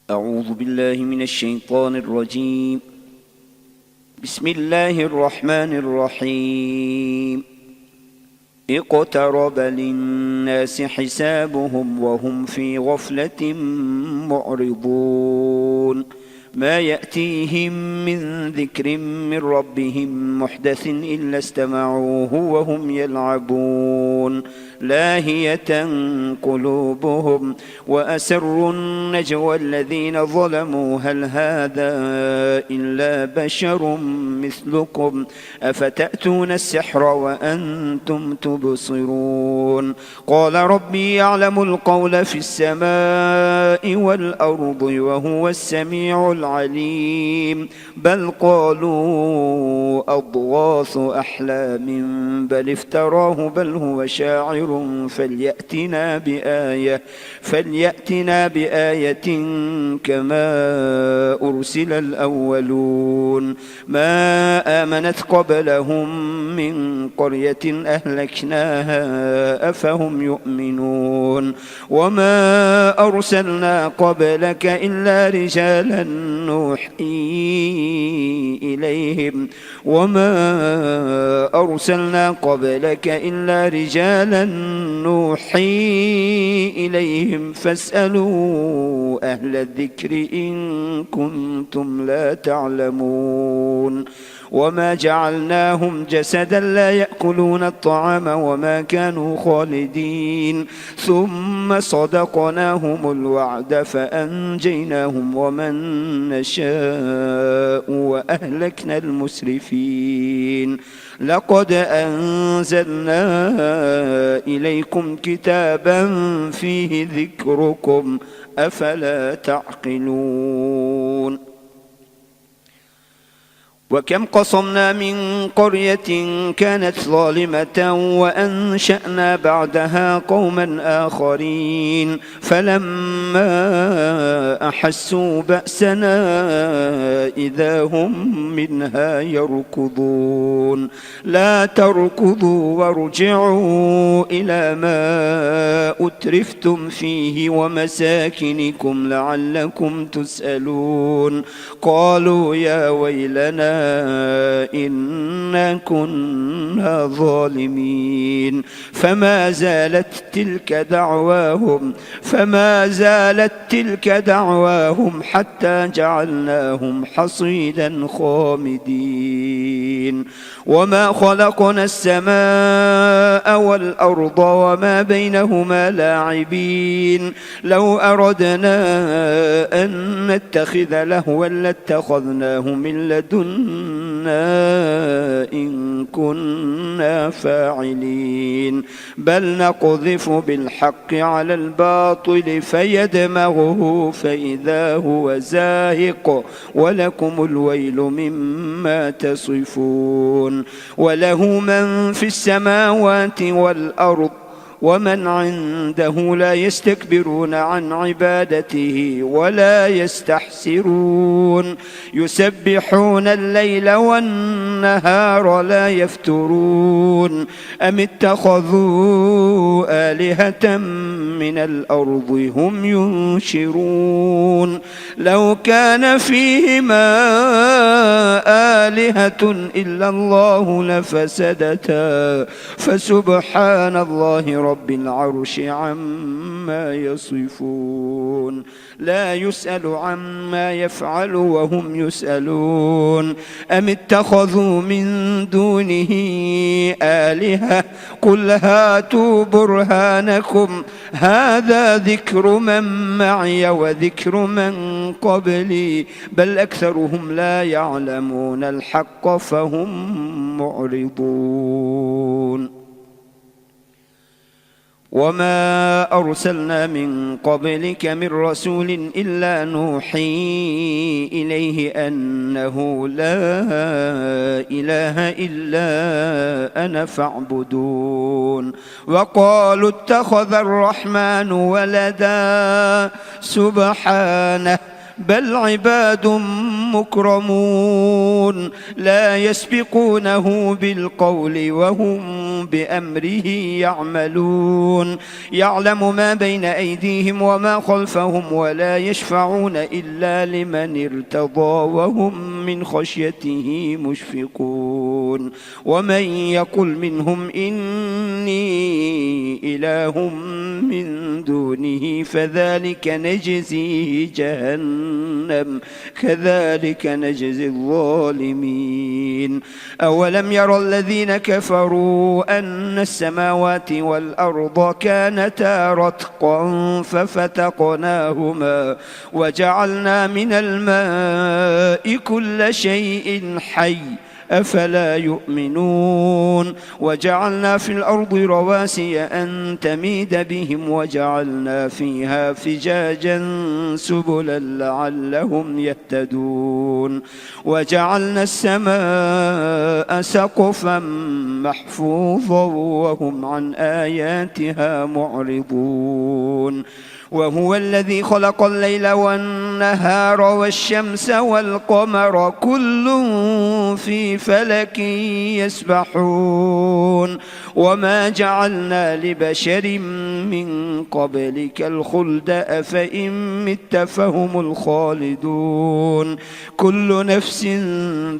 أعوذ بالله من الشيطان الرجيم. بسم الله الرحمن الرحيم. اقترب للناس حسابهم وهم في غفلة معرضون. ما يأتيهم من ذكر من ربهم محدث إلا استمعوه وهم يلعبون لاهية قلوبهم وأسروا النجوى الذين ظلموا هل هذا إلا بشر مثلكم أفتأتون السحر وأنتم تبصرون. قال ربي يعلم القول في السماء والأرض وهو السميع العليم. بل قالوا أضغاث أحلام بل افتراه بل هو شاعر فليأتنا بآية كما أرسل الأولون. ما آمنت قبلهم من قرية أهلكناها أفهم يؤمنون. وما أرسلنا قبلك إلا رجالا نوحي إليهم فاسألوا أهل الذكر إن كنتم لا تعلمون. وما جعلناهم جسدا لا يأكلون الطعام وما كانوا خالدين. ثم صدقناهم الوعد فأنجيناهم ومن نشاء وأهلكنا المسرفين. لقد أنزلنا إليكم كتابا فيه ذكركم أفلا تعقلون. وكم قصمنا من قرية كانت ظالمة وأنشأنا بعدها قوما آخرين فلما أحسوا بأسنا إذا هم منها يركضون. لا تركضوا وارجعوا إلى ما أترفتم فيه ومساكنكم لعلكم تسألون. قالوا يا ويلنا إنا كنا ظالمين. فما زالت تلك دعواهم حتى جعلناهم حصيدا خامدين. وما خلقنا السماء والأرض وما بينهما لاعبين. لو أردنا أن نتخذ لهوا لاتخذناه من لدنا إن كنا فاعلين. بل نقذف بالحق على الباطل فيدمغه فإذا هو زاهق ولكم الويل مما تصفون. وله من في السماوات والأرض ومن عنده لا يستكبرون عن عبادته ولا يستحسرون. يسبحون الليل والنهار لا يفترون. أم اتخذوا آلهة من الأرض هم ينشرون. لو كان فيهما آلهة إلا الله لفسدتا فسبحان الله رب العرش عما يصفون. لا يسأل عما يفعل وهم يسألون. أم اتخذوا من دونه آلهة قل هاتوا برهانكم هذا ذكر من معي وذكر من قبلي بل أكثرهم لا يعلمون الحق فهم معرضون. وما أرسلنا من قبلك من رسول إلا نوحي إليه أنه لا إله إلا أنا فاعبدون. وقالوا اتخذ الرحمن ولدا سبحانه بل عباد مكرمون لا يسبقونه بالقول وهم بأمره يعملون يعلم ما بين أيديهم وما خلفهم ولا يشفعون إلا لمن ارتضى وهم من خشيته مشفقون ومن يقل منهم إني إله من دونه فذلك نجزيه جهنم كذلك نجزي الظالمين أولم ير الذين كفروا أن السماوات والأرض كانتا رتقا ففتقناهما وجعلنا من الماء كل شيء حي أفلا يؤمنون وجعلنا في الأرض رواسي أن تميد بهم وجعلنا فيها فجاجا سبلا لعلهم يهتدون وجعلنا السماء سقفا محفوظا وهم عن آياتها معرضون وهو الذي خلق الليل والنهار والشمس والقمر كل في فلك يسبحون وما جعلنا لبشر من قبلك الخلد أفإن مت فهم الخالدون كل نفس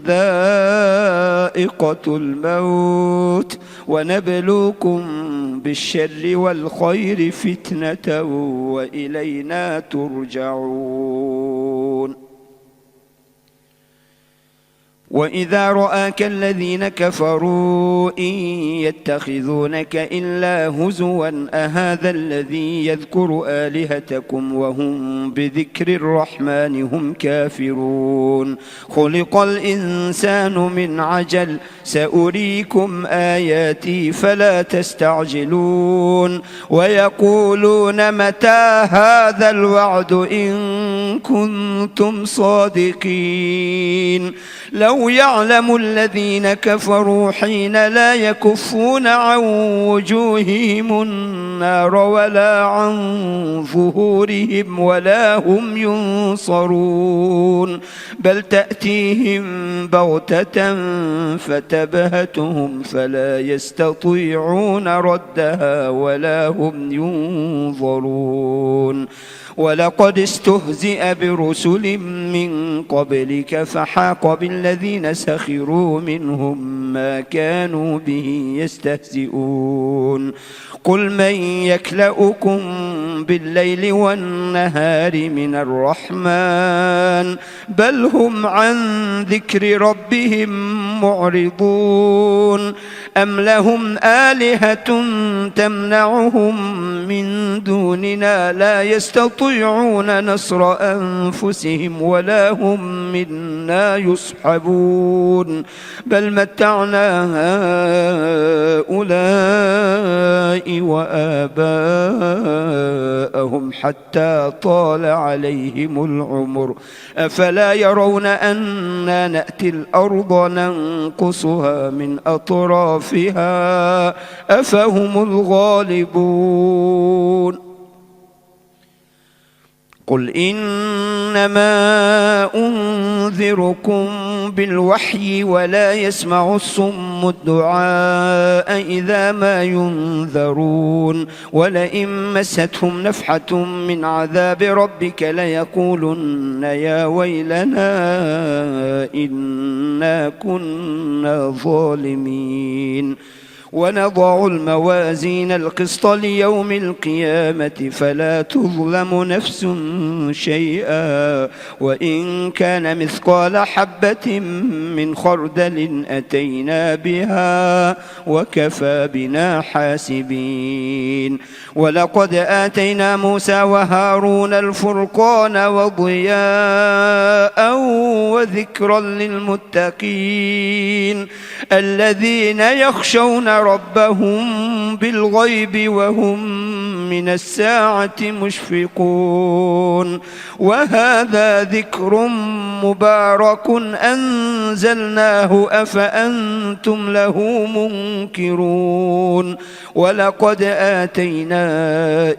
ذائقة الموت ونبلوكم بالشر والخير فتنة وإلينا ترجعون وإذا رآك الذين كفروا إن يتخذونك إلا هزوا أهذا الذي يذكر آلهتكم وهم بذكر الرحمن هم كافرون خلق الإنسان من عجل سأريكم آياتي فلا تستعجلون ويقولون متى هذا الوعد إن كنتم صادقين لو يعلم الذين كفروا حين لا يكفون عن وجوههم النار ولا عن ظهورهم ولا هم ينصرون بل تأتيهم بغتة فتبهتهم فلا يستطيعون ردها ولا هم ينظرون ولقد استهزئ برسل من قبلك فحاق بالذين سخروا منهم ما كانوا به يستهزئون قل من يكلؤكم بالليل والنهار من الرحمن بل هم عن ذكر ربهم معرضون أم لهم آلهة تمنعهم من دوننا لا يستطيعون نصر أنفسهم ولا هم منا يصحبون بل متعنا هؤلاء وآباءهم حتى طال عليهم العمر أفلا يرون أنا نأتي الأرض ننقصها من أطرافها أفهم الغالبون قل إنما أنذركم بالوحي ولا يسمع الصم الدعاء إذا ما ينذرون ولئن مستهم نفحة من عذاب ربك ليقولن يا ويلنا إنا كنا ظالمين ونضع الموازين القسط ليوم القيامة فلا تظلم نفس شيئا وإن كان مثقال حبة من خردل أتينا بها وكفى بنا حاسبين ولقد آتينا موسى وهارون الفرقان وضياء وذكرا للمتقين الذين يخشون ربهم بالغيب وهم من الساعة مشفقون وهذا ذكر مبارك أنزلناه أفأنتم له منكرون ولقد آتينا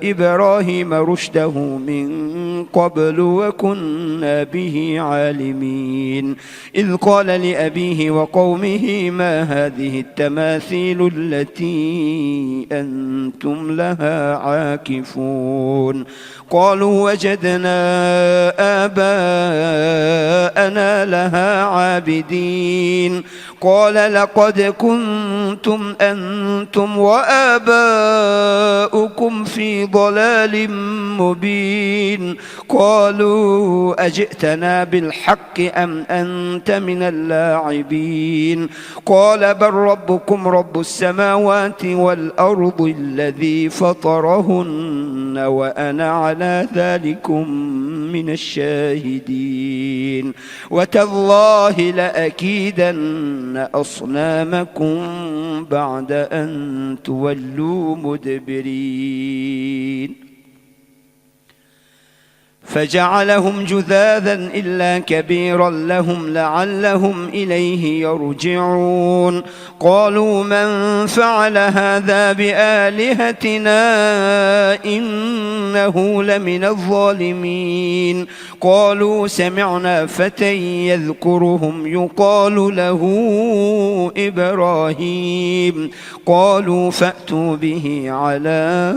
إبراهيم رشده من قبل وكنا به عالمين إذ قال لأبيه وقومه ما هذه التماثيل التي أنتم لها عاكفون قالوا وجدنا آباءنا لها عابدين قال لقد كنتم أنتم وآباؤكم في ضلال مبين قالوا أجئتنا بالحق أم أنت من اللاعبين قال بل ربكم رب السماوات والأرض الذي فطرهن وأنا على ذلكم من الشاهدين وتالله لأكيدن أصنامكم بعد أن تولوا مدبرين فجعلهم جذاذا إلا كبيرا لهم لعلهم إليه يرجعون قالوا من فعل هذا بآلهتنا إنه لمن الظالمين قالوا سمعنا فتى يذكرهم يقال له إبراهيم قالوا فأتوا به على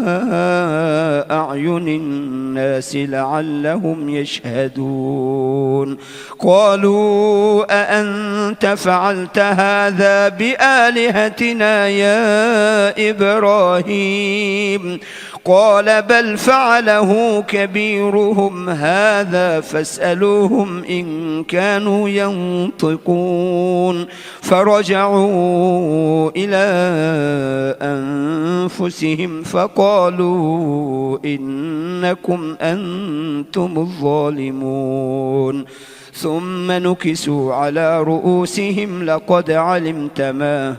أعين الناس لعلهم يشهدون قالوا أأنت فعلت هذا بآلهتنا يا إبراهيم قال بل فعله كبيرهم هذا فاسألوهم إن كانوا ينطقون فرجعوا إلى أنفسهم فقالوا إنكم أنتم الظالمون ثم نكسوا على رؤوسهم لقد علمت ما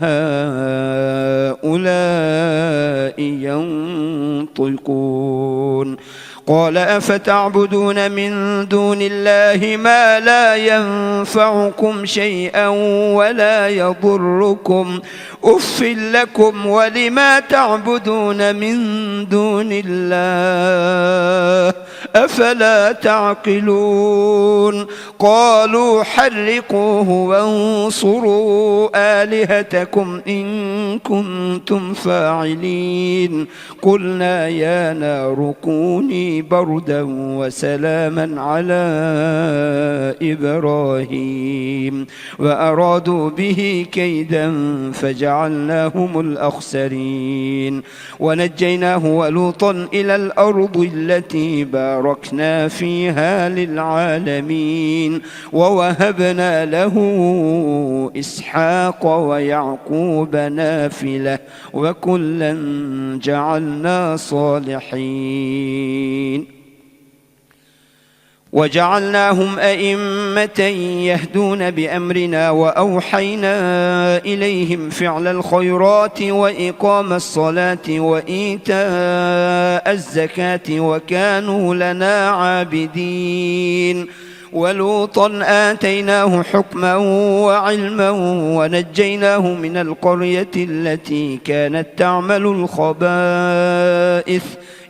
هؤلاء ينطقون قال أفتعبدون من دون الله ما لا ينفعكم شيئا ولا يضركم أف لكم ولما تعبدون من دون الله أفلا تعقلون قالوا حرقوه وانصروا آلهتكم إن كنتم فاعلين قلنا يا نار كوني بردا وسلاما على إبراهيم وأرادوا به كيدا فجعلناهم الأخسرين ونجيناه ولوطا إلى الأرض التي باركنا فيها للعالمين ووهبنا له إسحاق ويعقوب نافلة وكلا جعلنا صالحين وجعلناهم أئمة يهدون بأمرنا وأوحينا إليهم فعل الخيرات وإقام الصلاة وإيتاء الزكاة وكانوا لنا عابدين ولوطا آتيناه حكما وعلما ونجيناه من القرية التي كانت تعمل الخبائث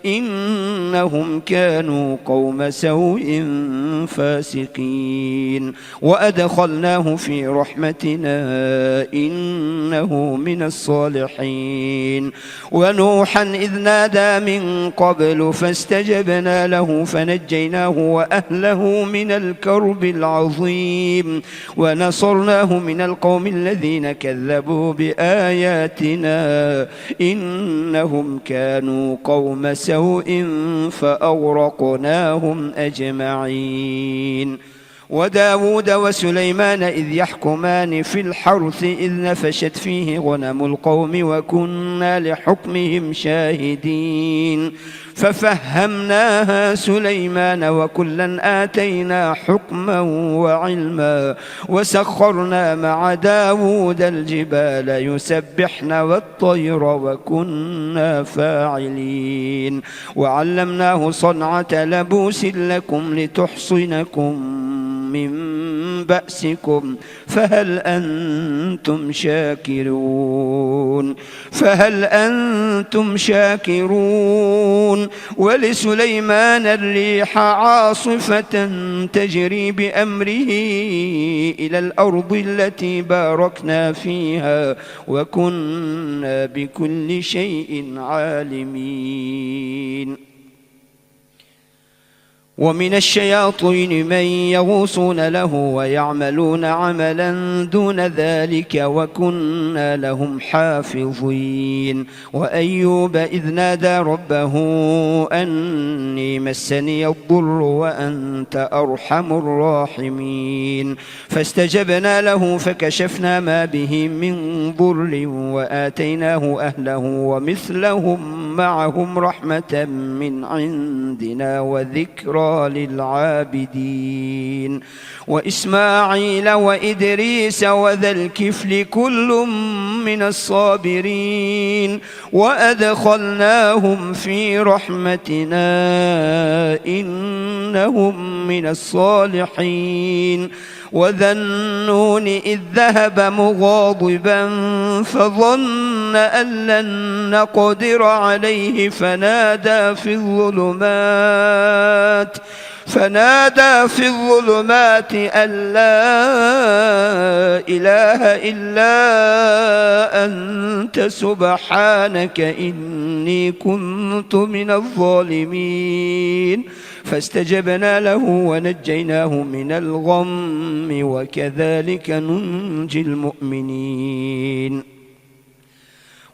إنهم كانوا قوم سوء فاسقين وأدخلناه في رحمتنا إنه من الصالحين ونوحا إذ نادى من قبل فاستجبنا له فنجيناه وأهله من الكرب العظيم ونصرناه من القوم الذين كذبوا بآياتنا إنهم كانوا قوم سوء فأغرقناهم أجمعين وداود وسليمان إذ يحكمان في الحرث إذ نفشت فيه غنم القوم وكنا لحكمهم شاهدين ففهمناها سليمان وكلا آتينا حكما وعلما وسخرنا مع داود الجبال يسبحن والطير وكنا فاعلين وعلمناه صنعة لبوس لكم لتحصنكم من بأسكم فهل أنتم شاكرون ولسليمان الريح عاصفة تجري بأمره إلى الأرض التي باركنا فيها وكنا بكل شيء عالمين ومن الشياطين من يغوصون له ويعملون عملا دون ذلك وكنا لهم حافظين وأيوب إذ نادى ربه أني مسني الضر وأنت أرحم الراحمين فاستجبنا له فكشفنا ما به من ضر وآتيناه أهله ومثلهم معهم رحمة من عندنا وذكرى للعابدين وإسماعيل وإدريس وذا الكفل كل من الصابرين وأدخلناهم في رحمتنا إنهم من الصالحين وذا النون إذ ذهب مغاضبا فظن أن لن نقدر عليه فنادى في الظلمات أن لا إله إلا أنت سبحانك إني كنت من الظالمين فاستجبنا له ونجيناه من الغم وكذلك ننجي المؤمنين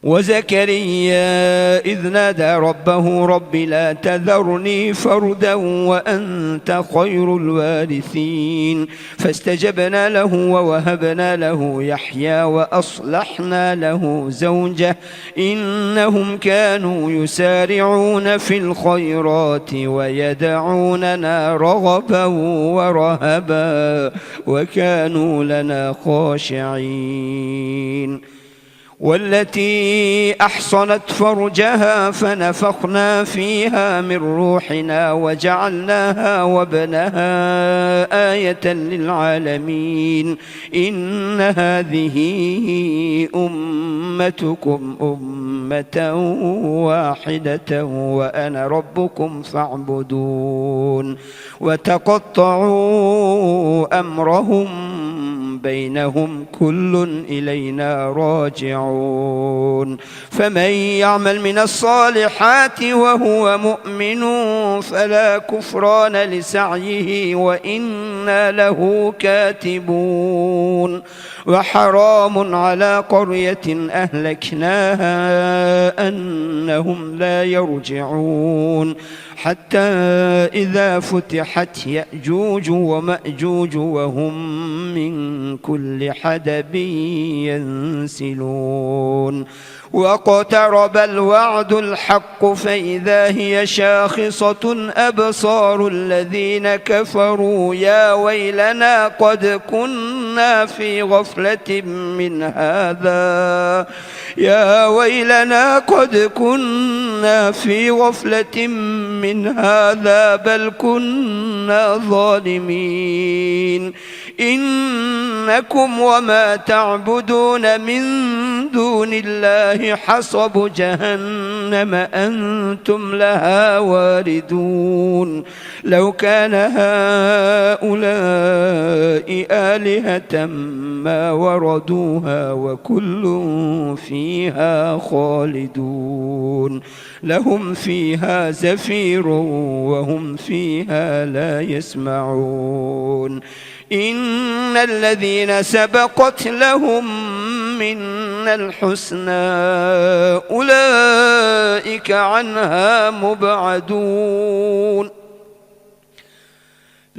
وزكريا إذ نادى ربه رب لا تذرني فردا وأنت خير الوارثين فاستجبنا له ووهبنا له يحيى وأصلحنا له زوجه إنهم كانوا يسارعون في الخيرات ويدعوننا رغبا ورهبا وكانوا لنا خاشعين والتي أحصنت فرجها فنفخنا فيها من روحنا وجعلناها وابنها آية للعالمين إن هذه أمتكم أمة واحدة وأنا ربكم فاعبدون وتقطعوا أمرهم بينهم كل إلينا راجعون فمن يعمل من الصالحات وهو مؤمن فلا كفران لسعيه وإنا له كاتبون وحرام على قرية أهلكناها أنهم لا يرجعون حتى إذا فتحت يأجوج ومأجوج وهم من كل حدب ينسلون واقترب الوعد الحق فإذا هي شاخصة أبصار الذين كفروا يا ويلنا قد كنا في غفلة من هذا بل كنا ظالمين إنكم وما تعبدون من دون الله حصب جهنم أنتم لها واردون لو كان هؤلاء آلهة ما وردوها وكل فيها خالدون لهم فيها زفير وهم فيها لا يسمعون إن الذين سبقت لهم منا الحسنى أولئك عنها مبعدون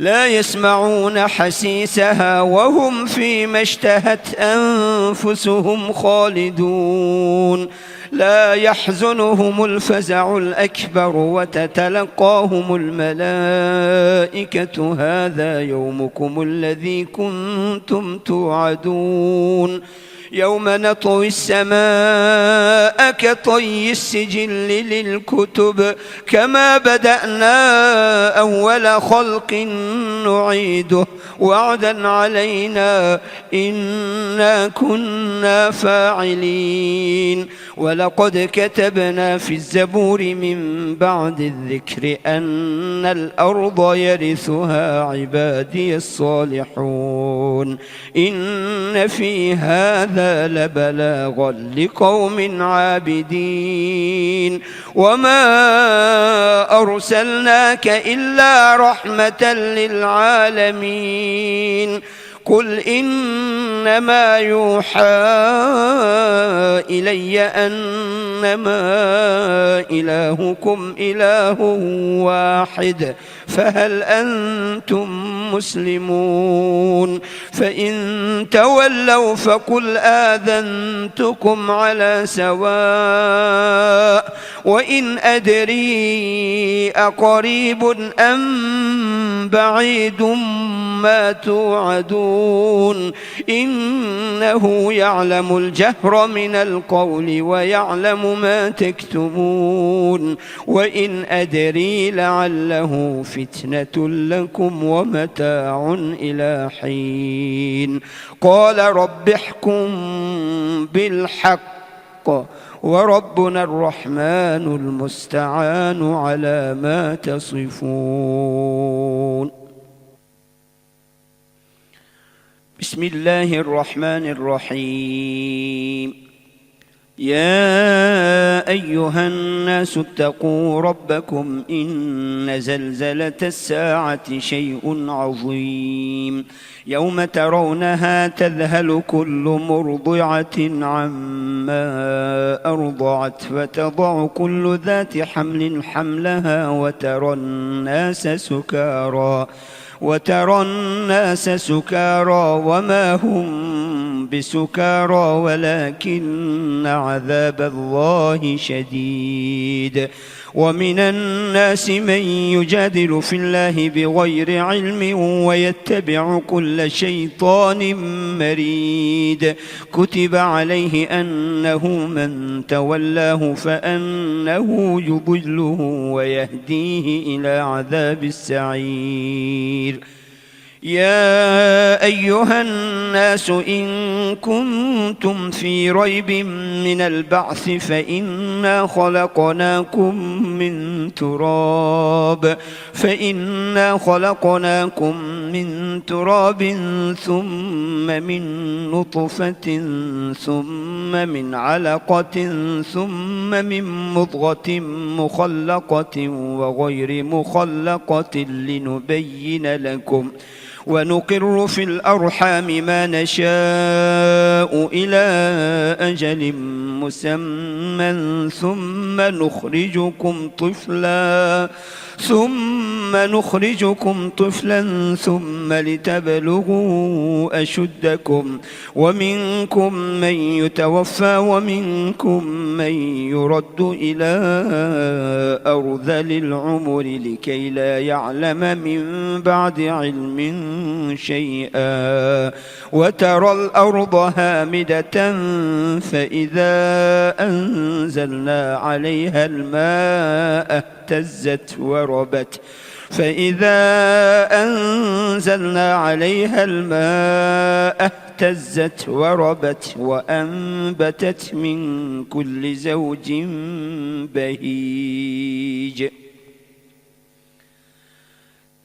لا يسمعون حسيسها وهم فيما اشتهت أنفسهم خالدون لا يحزنهم الفزع الأكبر وتتلقاهم الملائكة هذا يومكم الذي كنتم توعدون يوم نطوي السماء كطي السجل للكتب كما بدأنا أول خلق نعيده وعدا علينا إنا كنا فاعلين ولقد كتبنا في الزبور من بعد الذكر أن الأرض يرثها عبادي الصالحون إن في هذا لبلاغا لقوم عابدين وما أرسلناك إلا رحمة للعالمين قل إنما يوحى إلي أنما إلهكم إله واحد فهل أنتم مسلمون فإن تولوا فقل آذنتكم على سواء وإن أدري أقريب أم بعيد ما توعدون إنه يعلم الجهر من القول ويعلم ما تكتمون وإن أدري لعله فتنة لكم ومتاع إلى حين قال رب احكم بالحق وربنا الرحمن المستعان على ما تصفون بسم الله الرحمن الرحيم يا أيها الناس اتقوا ربكم إن زلزلة الساعة شيء عظيم يوم ترونها تذهل كل مرضعة عما أرضعت وتضع كل ذات حمل حملها وترى الناس سكارى وما هم بسكارى ولكن عذاب الله شديد ومن الناس من يجادل في الله بغير علم ويتبع كل شيطان مريد كتب عليه أنه من تولاه فأنه يضله ويهديه إلى عذاب السعير يا أيها الناس إن كنتم في ريب من البعث فإنا خلقناكم من تراب ثم من نطفة ثم من علقة ثم من مضغة مخلقة وغير مخلقة لنبين لكم ونقر في الأرحام ما نشاء إلى أجل مسمى ثم نخرجكم طفلا ثم لتبلغوا أشدكم ومنكم من يتوفى ومنكم من يرد إلى أرذل العمر لكي لا يعلم من بعد علم شيئا وترى الأرض هامدة فإذا أنزلنا عليها الماء اهتزت وربت وأنبتت من كل زوج بهيج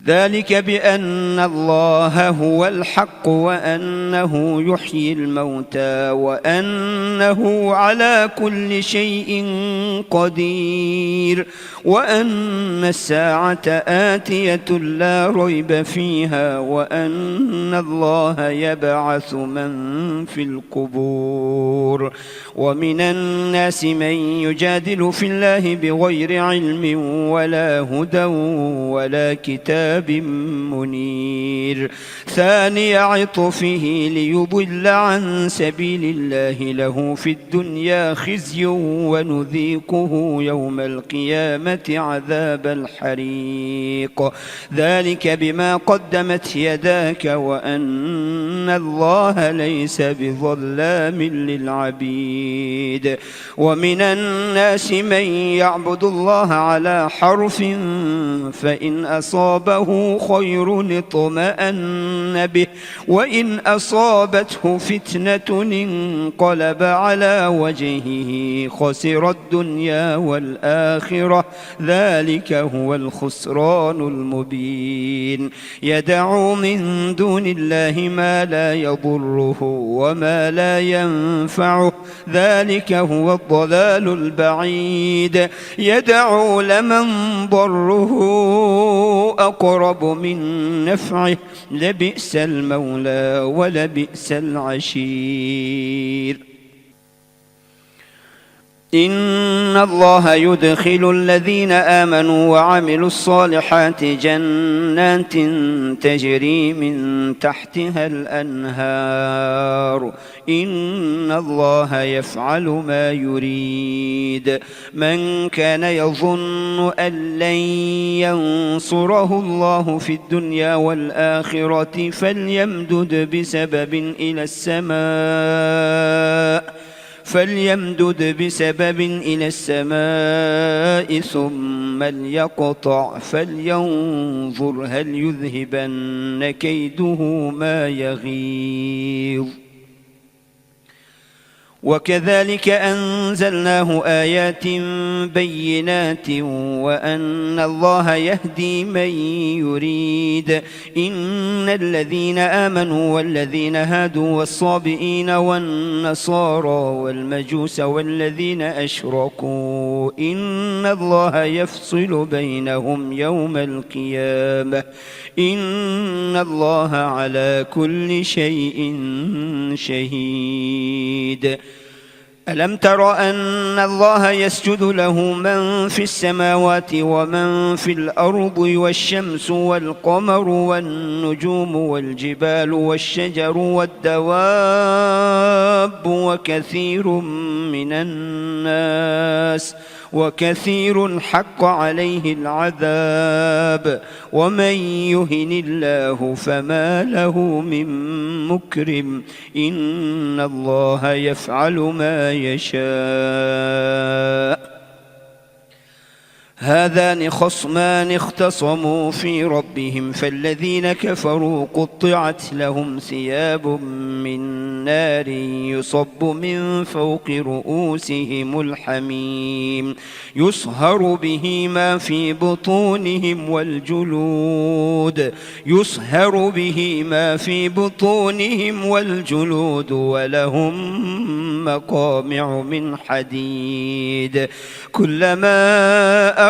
ذلك بأن الله هو الحق وأنه يحيي الموتى وأنه على كل شيء قدير وأن الساعة آتية لا ريب فيها وأن الله يبعث من في القبور ومن الناس من يجادل في الله بغير علم ولا هدى ولا كتاب كتاب منير ثاني عطفه ليضل عن سبيل الله له في الدنيا خزي ونذيقه يوم القيامة عذاب الحريق ذلك بما قدمت يداك وأن الله ليس بظلام للعبيد ومن الناس من يعبد الله على حرف فإن أصابه خير اطمأن به وإن أصابته فتنة انقلب على وجهه خسر الدنيا والآخرة ذلك هو الخسران المبين يدعو من دون الله ما لا يضره وما لا ينفعه ذلك هو الضلال البعيد يدعو لمن ضره أقرب من نفعه لبئس المولى ولبئس العشير إن الله يدخل الذين آمنوا وعملوا الصالحات جنات تجري من تحتها الأنهار إن الله يفعل ما يريد من كان يظن أن لن ينصره الله في الدنيا والآخرة فليمدد بسبب إلى السماء ثم ليقطع فلينظر هل يذهبن كيده ما يغيظ وكذلك أنزلناه آيات بينات وأن الله يهدي من يريد إن الذين آمنوا والذين هادوا والصابئين والنصارى والمجوس والذين أشركوا إن الله يفصل بينهم يوم القيامة إن الله على كل شيء شهيد ألم تر أن الله يسجد له من في السماوات ومن في الأرض والشمس والقمر والنجوم والجبال والشجر والدواب وكثير حق عليه العذاب ومن يهن الله فما له من مكرم إن الله يفعل ما يشاء هذان خصمان اختصموا في ربهم فالذين كفروا قطعت لهم ثياب من نار يصب من فوق رؤوسهم الحميم يصهر به ما في بطونهم والجلود ولهم مقامع من حديد كلما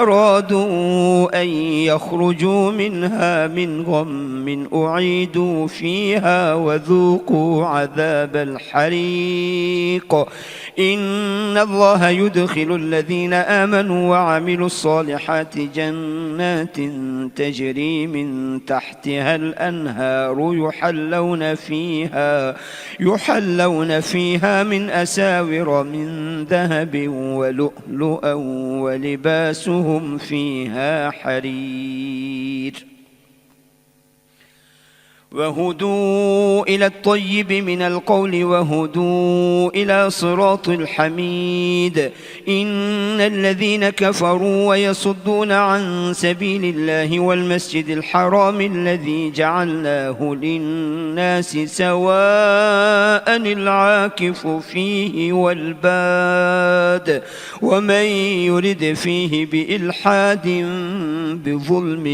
أرادوا أن يخرجوا منها من غم أعيدوا فيها وذوقوا عذاب الحريق إن الله يدخل الذين آمنوا وعملوا الصالحات جنات تجري من تحتها الأنهار يحلون فيها من أساور من ذهب ولؤلؤا ولباسهم فيها حرير وهدوا إلى الطيب من القول وهدوا إلى صراط الحميد إن الذين كفروا ويصدون عن سبيل الله والمسجد الحرام الذي جعلناه للناس سواء العاكف فيه والباد ومن يرد فيه بإلحاد بظلم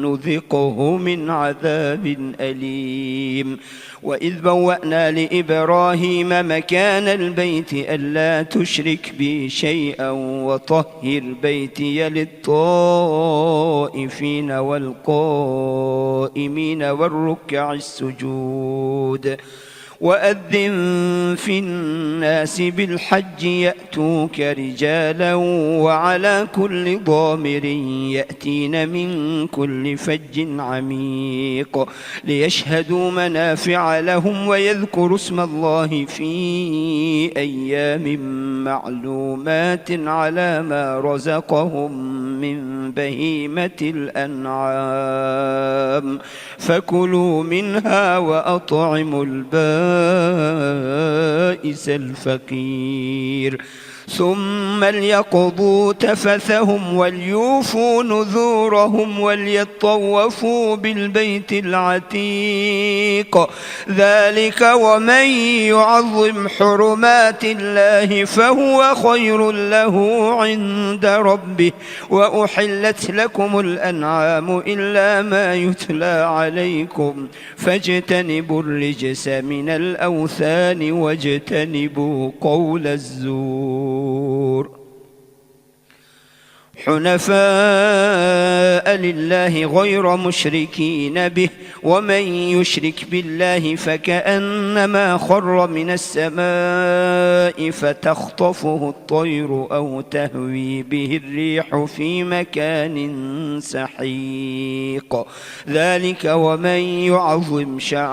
نذقه من عذاب أليم وإذ بوأنا لإبراهيم مكان البيت ألا تشرك بي شيئا وطهر بيتي للطائفين والقائمين والركع السجود وأذن في الناس بالحج يأتوك رجالا وعلى كل ضامر يأتين من كل فج عميق ليشهدوا منافع لهم ويذكروا اسم الله في أيام معلومات على ما رزقهم من بهيمة الأنعام فكلوا منها وأطعموا البائس الفقير ثم ليقضوا تفثهم وليوفوا نذورهم وليطوفوا بالبيت العتيق ذلك ومن يعظم حرمات الله فهو خير له عند ربه وأحلت لكم الأنعام إلا ما يتلى عليكم فاجتنبوا الرجس من الأوثان واجتنبوا قول الزور حنفاء لله غير مشركين به ومن يشرك بالله فكأنما خر من السماء فتخطفه الطير أو تهوي به الريح في مكان سحيق ذلك ومن يعظم شعائر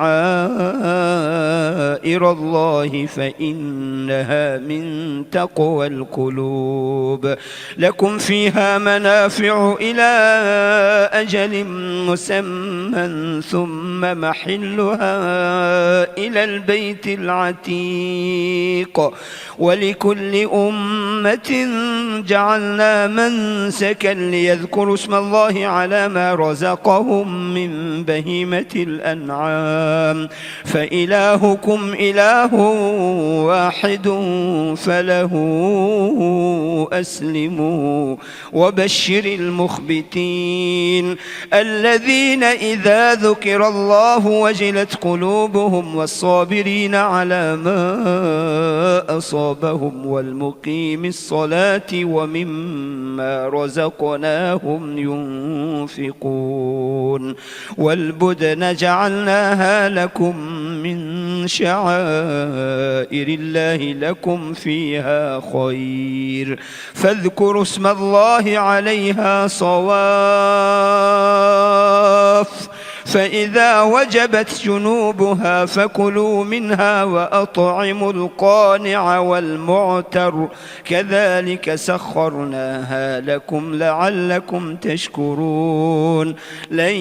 الله فإنها من تقوى القلوب لكم فيها منافع إلى أجل مسمى ثم محلها إلى البيت العتيق ولكل أمة جعلنا منسكا ليذكروا اسم الله على ما رزقهم من بهيمة الأنعام فإلهكم إله واحد فله أسلموا وبشر المخبتين الذين إذا ذكر الله وجلت قلوبهم والصابرين على ما أصابهم والمقيم الصلاة ومما رزقناهم ينفقون والبدن جعلناها لكم من شعائر الله لكم فيها خير فاذكروا اسم الله عليها صواف فإذا وجبت جنوبها فكلوا منها وأطعموا القانع والمعتر كذلك سخرناها لكم لعلكم تشكرون لن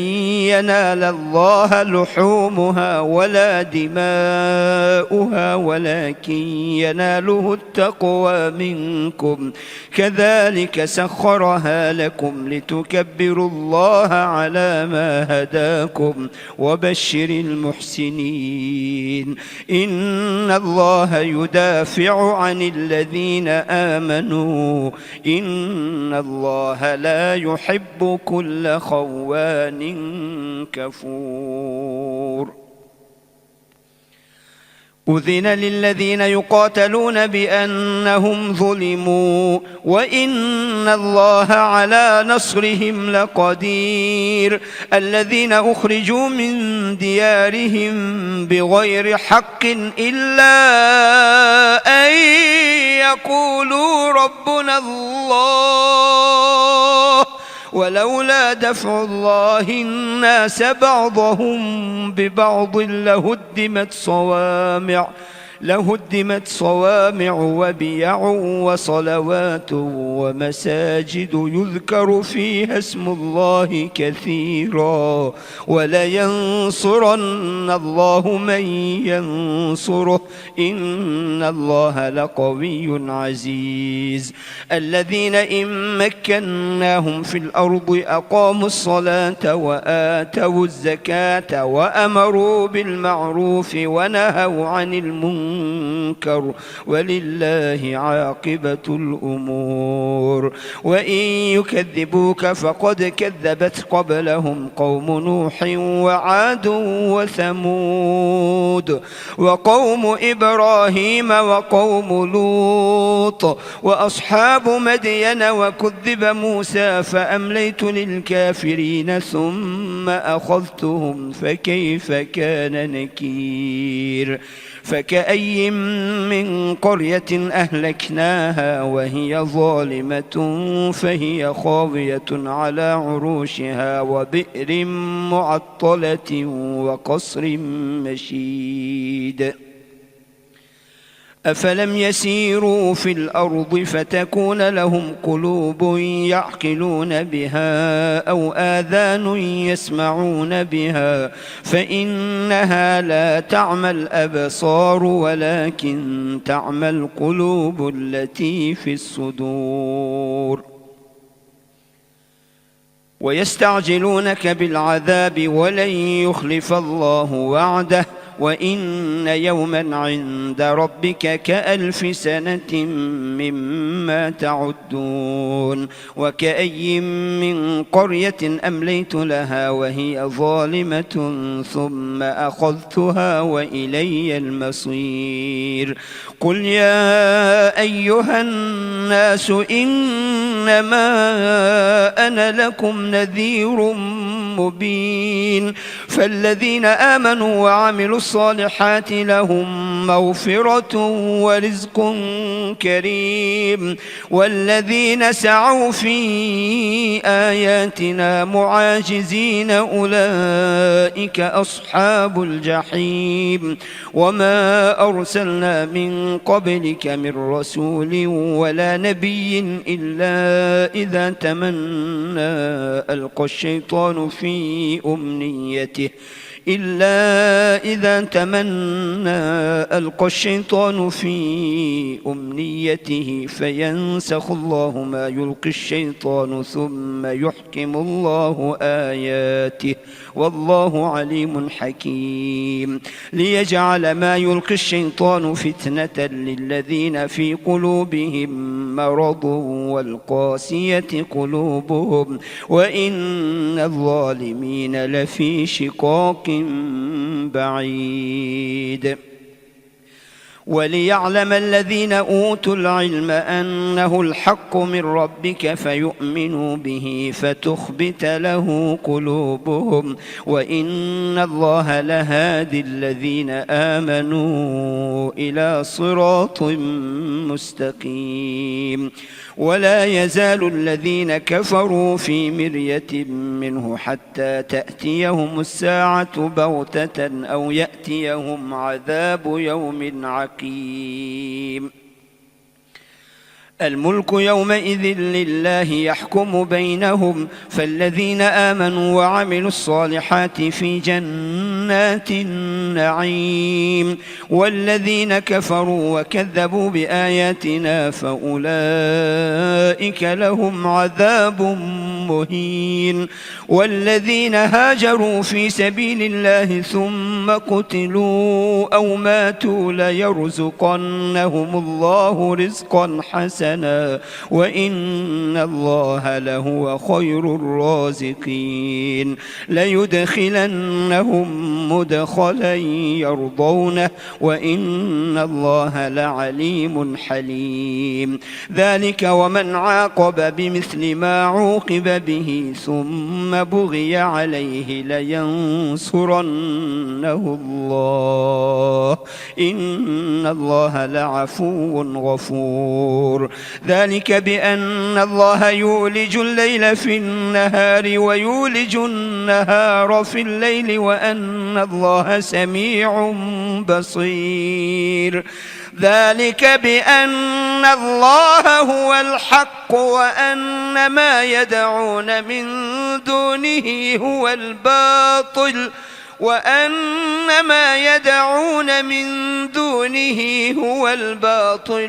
ينال الله لحومها ولا دماؤها ولكن يناله التقوى منكم كذلك سخرها لكم لتكبروا الله على ما هداكم وبشر المحسنين إن الله يدافع عن الذين آمنوا إن الله لا يحب كل خوان كفور أذن للذين يقاتلون بأنهم ظلموا وإن الله على نصرهم لقدير الذين أخرجوا من ديارهم بغير حق إلا أن يقولوا ربنا الله ولولا دفع الله الناس بعضهم ببعض لهدمت صوامع وبيع وصلوات ومساجد يذكر فيها اسم الله كثيرا ولينصرن الله من ينصره إن الله لقوي عزيز الذين إن مكناهم في الأرض أقاموا الصلاة وآتوا الزكاة وأمروا بالمعروف ونهوا عن المنكر ومنكر، ولله عاقبة الأمور. وإن يكذبوك فقد كذبت قبلهم قوم نوح وعاد وثمود وقوم إبراهيم وقوم لوط وأصحاب مدين، وكذب موسى فأمليت للكافرين ثم أخذتهم فكيف كان نكير. فكأي من قرية أهلكناها وهي ظالمة فهي خاوية على عروشها وبئر معطلة وقصر مشيد. أفلم يسيروا في الأرض فتكون لهم قلوب يعقلون بها أو آذان يسمعون بها فإنها لا تعمى الأبصار ولكن تعمى القلوب التي في الصدور. ويستعجلونك بالعذاب ولن يخلف الله وعده وإن يوما عند ربك كألف سنة مما تعدون. وكأي من قرية أمليت لها وهي ظالمة ثم أخذتها وإلي المصير. قل يا أيها الناس إنما أنا لكم نذير مبين. فالذين آمنوا وعملوا الصالحات لهم مغفرة ورزق كريم، والذين سعوا في آياتنا معاجزين أولئك أصحاب الجحيم. وما أرسلنا من قبلك من رسول ولا نبي إلا إذا تمنى ألقى الشيطان في أمنيته فينسخ الله ما يلقي الشيطان ثم يحكم الله آياته والله عليم حكيم. ليجعل ما يلقي الشيطان فتنة للذين في قلوبهم مرض والقاسية قلوبهم وإن الظالمين لفي شقاق بعيد. وليعلم الذين أوتوا العلم أنه الحق من ربك فيؤمنوا به فتخبت له قلوبهم وإن الله لهادي الذين آمنوا إلى صراط مستقيم. ولا يزال الذين كفروا في مرية منه حتى تأتيهم الساعة بغتة أو يأتيهم عذاب يوم عقيم. الملك يومئذ لله يحكم بينهم، فالذين آمنوا وعملوا الصالحات في جنات النعيم، والذين كفروا وكذبوا بآياتنا فأولئك لهم عذاب مهين. والذين هاجروا في سبيل الله ثم قتلوا أو ماتوا ليرزقنهم الله رزقا حسنا وإن الله لهو خير الرازقين. ليدخلنهم مدخلا يرضونه وإن الله لعليم حليم. ذلك ومن عاقب بمثل ما عوقب به ثم بغي عليه لينصرنه الله إن الله لعفو غفور. ذلك بأن الله يولج الليل في النهار ويولج النهار في الليل وأن الله سميع بصير. ذلك بأن الله هو الحق وأن ما يدعون من دونه هو الباطل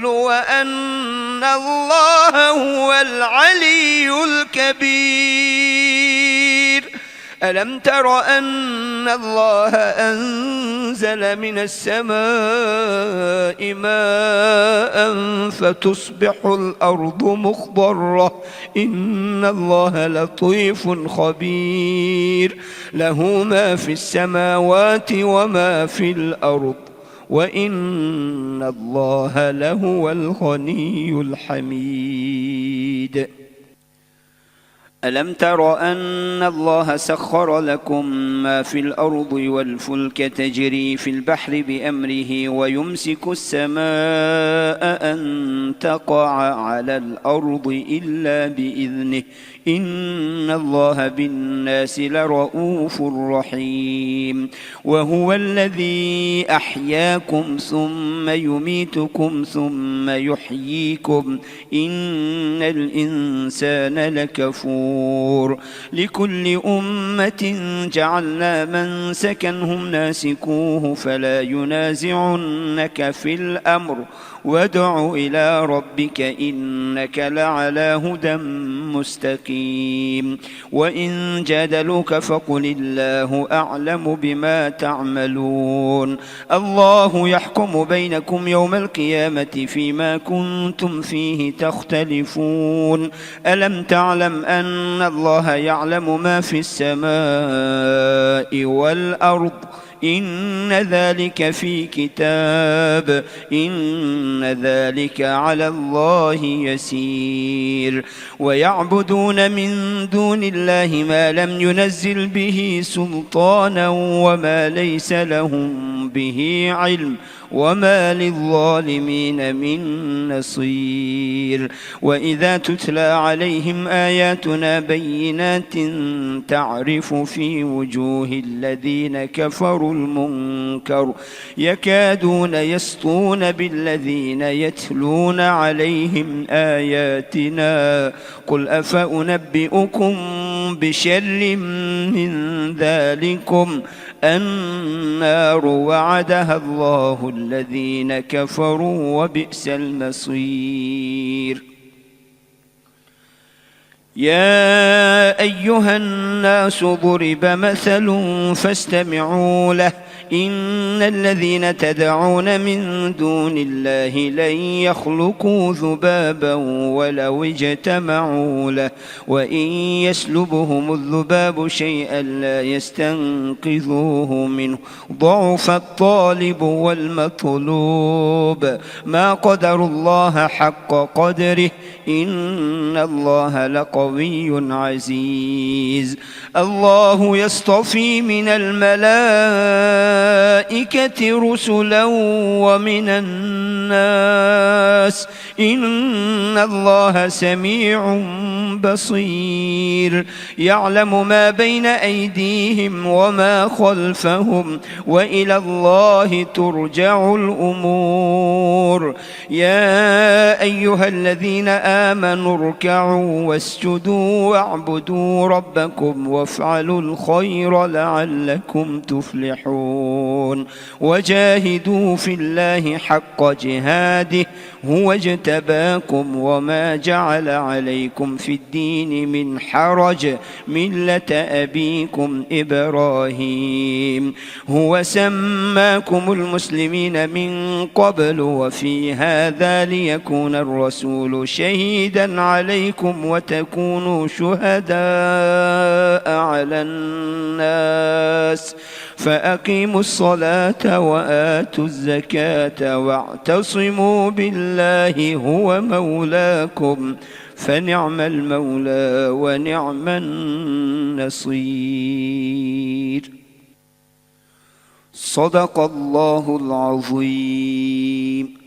وأن الله هو العلي الكبير. ألم تر أن الله أنزل من السماء ماء فتصبح الأرض مخضرة إن الله لطيف خبير له ما في السماوات وما في الأرض وإن الله لهو الغني الحميد ألم تر أن الله سخر لكم ما في الأرض والفلك تجري في البحر بأمره ويمسك السماء أن تقع على الأرض إلا بإذنه إن الله بالناس لرؤوف رحيم وهو الذي أحياكم ثم يميتكم ثم يحييكم إن الإنسان لكفور لكل أمة جعلنا منسكا هم ناسكوه فلا ينازعنك في الأمر وادع إلى ربك إنك لعلى هدى مستقيم وإن جادلوك فقل الله أعلم بما تعملون الله يحكم بينكم يوم القيامة فيما كنتم فيه تختلفون ألم تعلم أن الله يعلم ما في السماء والأرض إن ذلك في كتاب إن ذلك على الله يسير ويعبدون من دون الله ما لم ينزل به سلطانا وما ليس لهم به علم وما للظالمين من نصير وإذا تتلى عليهم آياتنا بينات تعرف في وجوه الذين كفروا المنكر يكادون يسطون بالذين يتلون عليهم آياتنا قل أفأنبئكم بشر من ذلكم النار وعدها الله الذين كفروا وبئس المصير يا أيها الناس ضرب مثل فاستمعوا له إن الذين تدعون من دون الله لن يخلقوا ذبابا ولو اجتمعوا له وإن يسلبهم الذباب شيئا لا يستنقذوه منه ضعف الطالب والمطلوب ما قدر الله حق قدره إن الله لقوي عزيز الله يصطفي من الملائكة رسلا ومن الناس إن الله سميع بصير يعلم ما بين أيديهم وما خلفهم وإلى الله ترجع الأمور يا أيها الذين آمنوا اركعوا واسجدوا واعبدوا ربكم وافعلوا الخير لعلكم تفلحون وجاهدوا في الله حق جهاده هو اجتباكم وما جعل عليكم في الدين من حرج ملة أبيكم إبراهيم هو سماكم المسلمين من قبل وفي هذا ليكون الرسول شهيدا عليكم وتكونوا شهداء على الناس فأقيموا الصلاة وآتوا الزكاة واعتصموا بالله هو مولاكم فنعم المولى ونعم النصير صدق الله العظيم.